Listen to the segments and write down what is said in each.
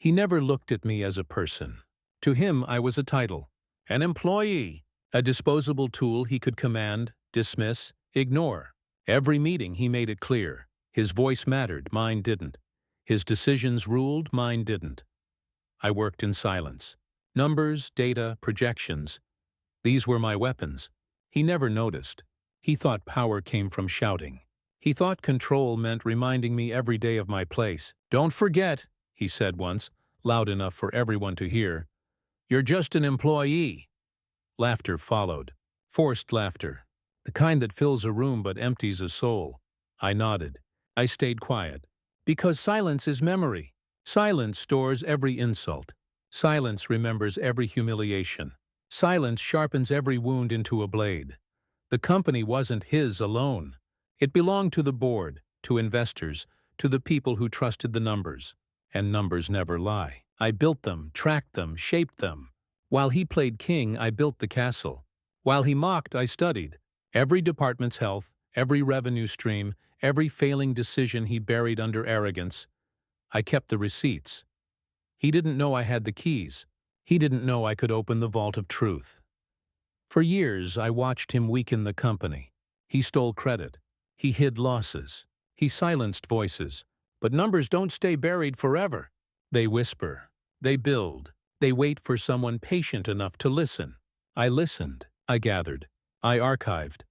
He never looked at me as a person. To him, I was a title, an employee, a disposable tool he could command, dismiss, ignore. Every meeting he made it clear. His voice mattered, mine didn't. His decisions ruled, mine didn't. I worked in silence. Numbers, data, projections. These were my weapons. He never noticed. He thought power came from shouting. He thought control meant reminding me every day of my place. "Don't forget," he said once, loud enough for everyone to hear, "you're just an employee." Laughter followed. Forced laughter. The kind that fills a room but empties a soul. I nodded. I stayed quiet. Because silence is memory. Silence stores every insult. Silence remembers every humiliation. Silence sharpens every wound into a blade. The company wasn't his alone. It belonged to the board, to investors, to the people who trusted the numbers. And numbers never lie. I built them, tracked them, shaped them. While he played king, I built the castle. While he mocked, I studied. Every department's health, every revenue stream, every failing decision he buried under arrogance. I kept the receipts. He didn't know I had the keys. He didn't know I could open the vault of truth. For years, I watched him weaken the company. He stole credit. He hid losses. He silenced voices. But numbers don't stay buried forever. They whisper. They build. They wait for someone patient enough to listen. I listened. I gathered. I archived.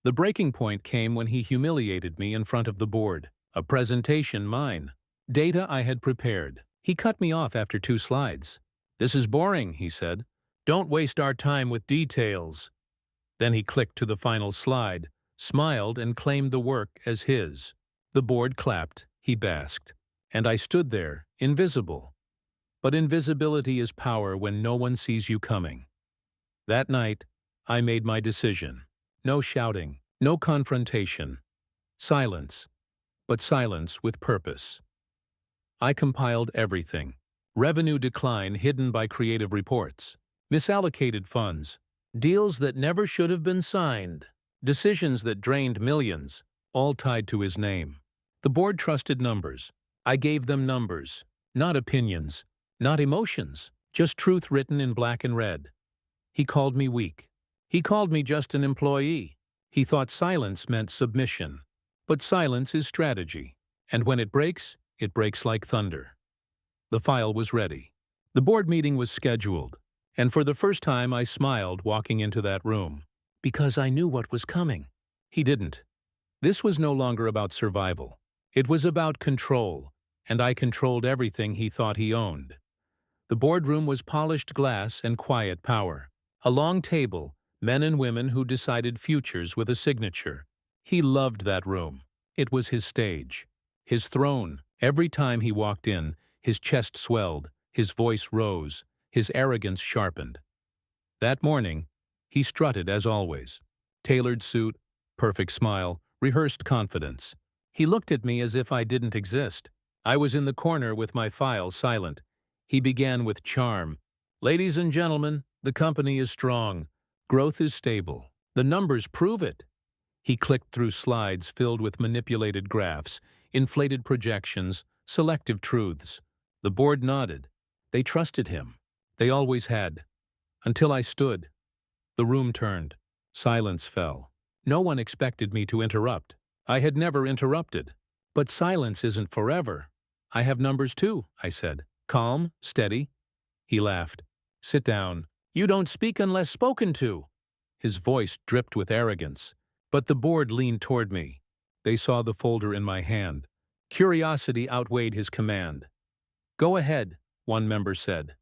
The breaking point came when he humiliated me in front of the board. A presentation mine. Data I had prepared. He cut me off after 2 slides. "This is boring," he said. "Don't waste our time with details." Then he clicked to the final slide, smiled, and claimed the work as his. The board clapped. He basked. And I stood there, invisible. But invisibility is power when no one sees you coming. That night, I made my decision. No shouting, no confrontation. Silence, but silence with purpose. I compiled everything. Revenue decline hidden by creative reports. Misallocated funds. Deals that never should have been signed. Decisions that drained millions, all tied to his name. The board trusted numbers. I gave them numbers, not opinions, not emotions, just truth written in black and red. He called me weak. He called me just an employee. He thought silence meant submission. But silence is strategy. And when it breaks like thunder. The file was ready. The board meeting was scheduled. And for the first time I smiled walking into that room. Because I knew what was coming. He didn't. This was no longer about survival. It was about control. And I controlled everything he thought he owned. The boardroom was polished glass and quiet power. A long table, men and women who decided futures with a signature. He loved that room. It was his stage. His throne. Every time he walked in, his chest swelled, his voice rose, his arrogance sharpened. That morning, he strutted as always. Tailored suit, perfect smile, rehearsed confidence. He looked at me as if I didn't exist. I was in the corner with my file silent. He began with charm. "Ladies and gentlemen, the company is strong. Growth is stable. The numbers prove it." He clicked through slides filled with manipulated graphs, inflated projections, selective truths. The board nodded. They trusted him. They always had. Until I stood. The room turned. Silence fell. No one expected me to interrupt. I had never interrupted. But silence isn't forever. "I have numbers too," I said. Calm, steady. He laughed. "Sit down. You don't speak unless spoken to." His voice dripped with arrogance. But the board leaned toward me. They saw the folder in my hand. Curiosity outweighed his command. "Go ahead," one member said.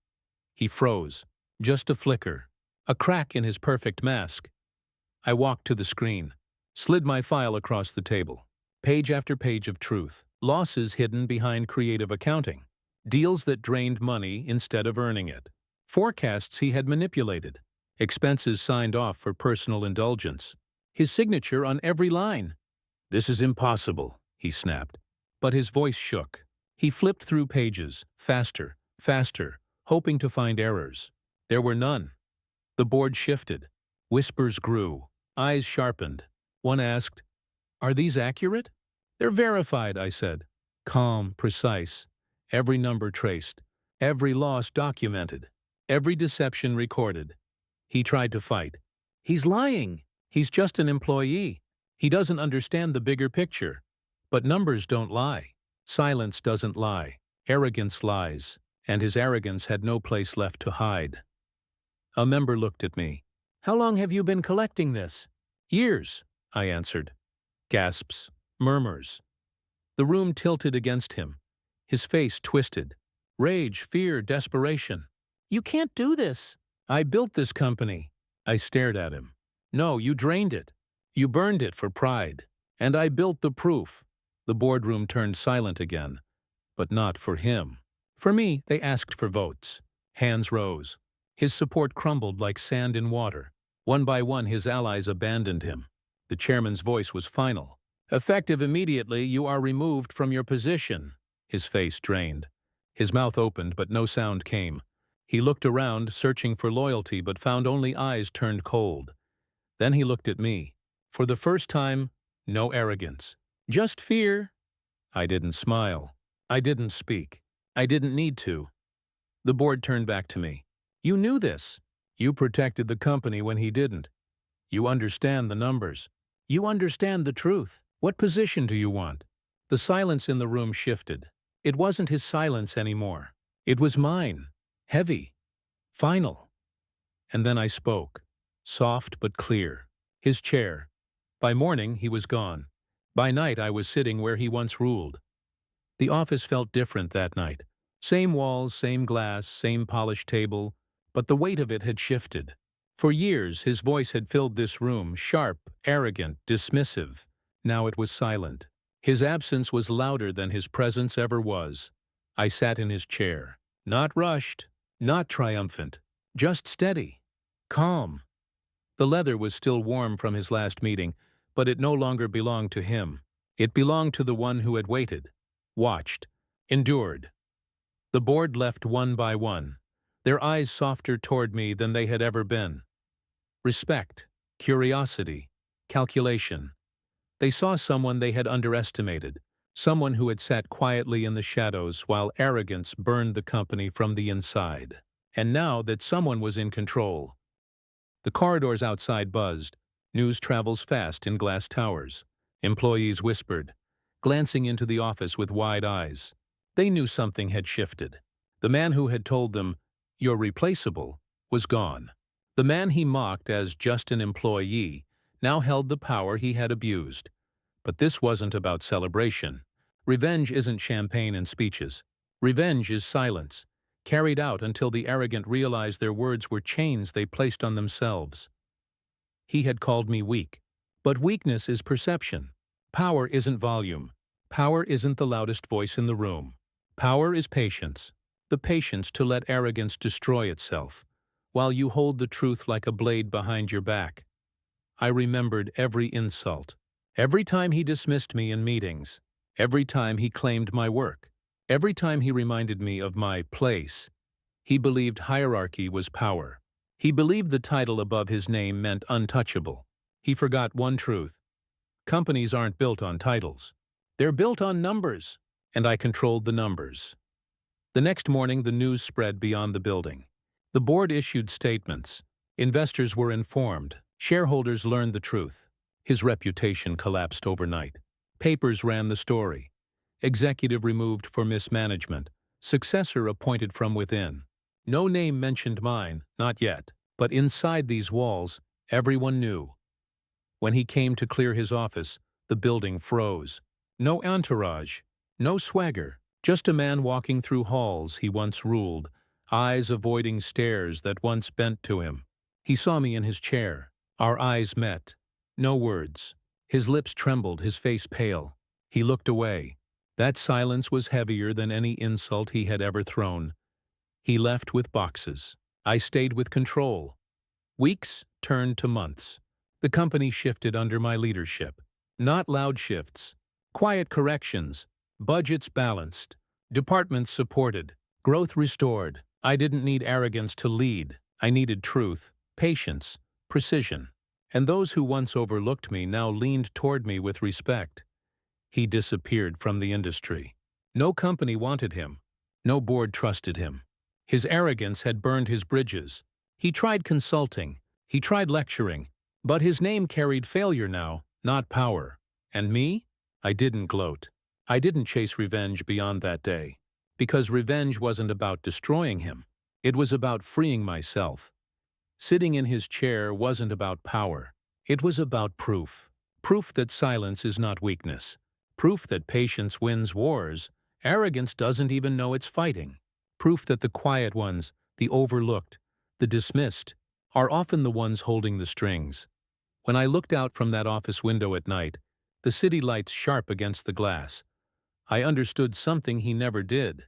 He froze. Just a flicker. A crack in his perfect mask. I walked to the screen. Slid my file across the table. Page after page of truth. Losses hidden behind creative accounting. Deals that drained money instead of earning it. Forecasts he had manipulated. Expenses signed off for personal indulgence. His signature on every line. "This is impossible," he snapped. But his voice shook. He flipped through pages, faster, faster, hoping to find errors. There were none. The board shifted. Whispers grew. Eyes sharpened. One asked, "Are these accurate?" "They're verified," I said. Calm, precise. Every number traced. Every loss documented. Every deception recorded. He tried to fight. He's lying. He's just an employee. He doesn't understand the bigger picture. But numbers don't lie. Silence doesn't lie. Arrogance lies. And his arrogance had no place left to hide. A member looked at me. "How long have you been collecting this?" "Years," I answered. Gasps. Murmurs. The room tilted against him. His face twisted. Rage, fear, desperation. "You can't do this." "I built this company." I stared at him. "No, you drained it. You burned it for pride. And I built the proof." The boardroom turned silent again. But not for him. For me, they asked for votes. Hands rose. His support crumbled like sand in water. One by one, his allies abandoned him. The chairman's voice was final. "Effective immediately, you are removed from your position." His face drained. His mouth opened, but no sound came. He looked around, searching for loyalty, but found only eyes turned cold. Then he looked at me. For the first time, no arrogance. Just fear. I didn't smile. I didn't speak. I didn't need to. The board turned back to me. "You knew this. You protected the company when he didn't. You understand the numbers. You understand the truth. What position do you want?" The silence in the room shifted. It wasn't his silence anymore. It was mine. Heavy. Final. And then I spoke. Soft but clear. His chair. By morning, he was gone. By night, I was sitting where he once ruled. The office felt different that night. Same walls, same glass, same polished table, but the weight of it had shifted. For years, his voice had filled this room, sharp, arrogant, dismissive. Now it was silent. His absence was louder than his presence ever was. I sat in his chair. Not rushed, not triumphant, just steady, calm. The leather was still warm from his last meeting, but it no longer belonged to him. It belonged to the one who had waited, watched, endured. The board left one by one, their eyes softer toward me than they had ever been. Respect, curiosity, calculation. They saw someone they had underestimated, someone who had sat quietly in the shadows while arrogance burned the company from the inside. And now that someone was in control. The corridors outside buzzed. News travels fast in glass towers. Employees whispered, glancing into the office with wide eyes. They knew something had shifted. The man who had told them, "You're replaceable," was gone. The man he mocked as just an employee now held the power he had abused. But this wasn't about celebration. Revenge isn't champagne and speeches. Revenge is silence, carried out until the arrogant realized their words were chains they placed on themselves. He had called me weak. But weakness is perception. Power isn't volume. Power isn't the loudest voice in the room. Power is patience. The patience to let arrogance destroy itself, while you hold the truth like a blade behind your back. I remembered every insult. Every time he dismissed me in meetings. Every time he claimed my work. Every time he reminded me of my place. He believed hierarchy was power. He believed the title above his name meant untouchable. He forgot one truth. Companies aren't built on titles. They're built on numbers. And I controlled the numbers. The next morning, the news spread beyond the building. The board issued statements. Investors were informed. Shareholders learned the truth. His reputation collapsed overnight. Papers ran the story. Executive removed for mismanagement. Successor appointed from within. No name mentioned mine, not yet. But inside these walls, everyone knew. When he came to clear his office, the building froze. No entourage, no swagger, just a man walking through halls he once ruled, eyes avoiding stares that once bent to him. He saw me in his chair. Our eyes met. No words. His lips trembled, his face pale. He looked away. That silence was heavier than any insult he had ever thrown. He left with boxes. I stayed with control. Weeks turned to months. The company shifted under my leadership. Not loud shifts. Quiet corrections. Budgets balanced. Departments supported. Growth restored. I didn't need arrogance to lead. I needed truth, patience, precision. And those who once overlooked me now leaned toward me with respect. He disappeared from the industry. No company wanted him. No board trusted him. His arrogance had burned his bridges. He tried consulting, he tried lecturing, but his name carried failure now, not power. And me? I didn't gloat. I didn't chase revenge beyond that day. Because revenge wasn't about destroying him. It was about freeing myself. Sitting in his chair wasn't about power. It was about proof. Proof that silence is not weakness. Proof that patience wins wars. Arrogance doesn't even know it's fighting. Proof that the quiet ones, the overlooked, the dismissed, are often the ones holding the strings. When I looked out from that office window at night, the city lights sharp against the glass, I understood something he never did.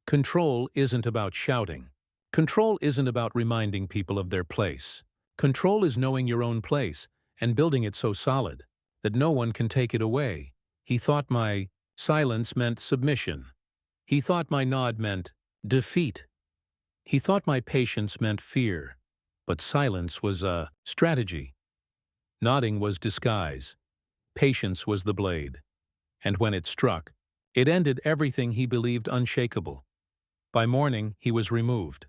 Control isn't about shouting. Control isn't about reminding people of their place. Control is knowing your own place and building it so solid that no one can take it away. He thought my silence meant submission. He thought my nod meant defeat. He thought my patience meant fear. But silence was a strategy. Nodding was disguise. Patience was the blade. And when it struck, it ended everything he believed unshakable. By morning, he was removed.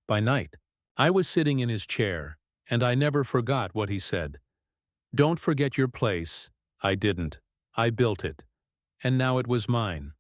By night, I was sitting in his chair, and I never forgot what he said. "Don't forget your place." I didn't. I built it. And now it was mine.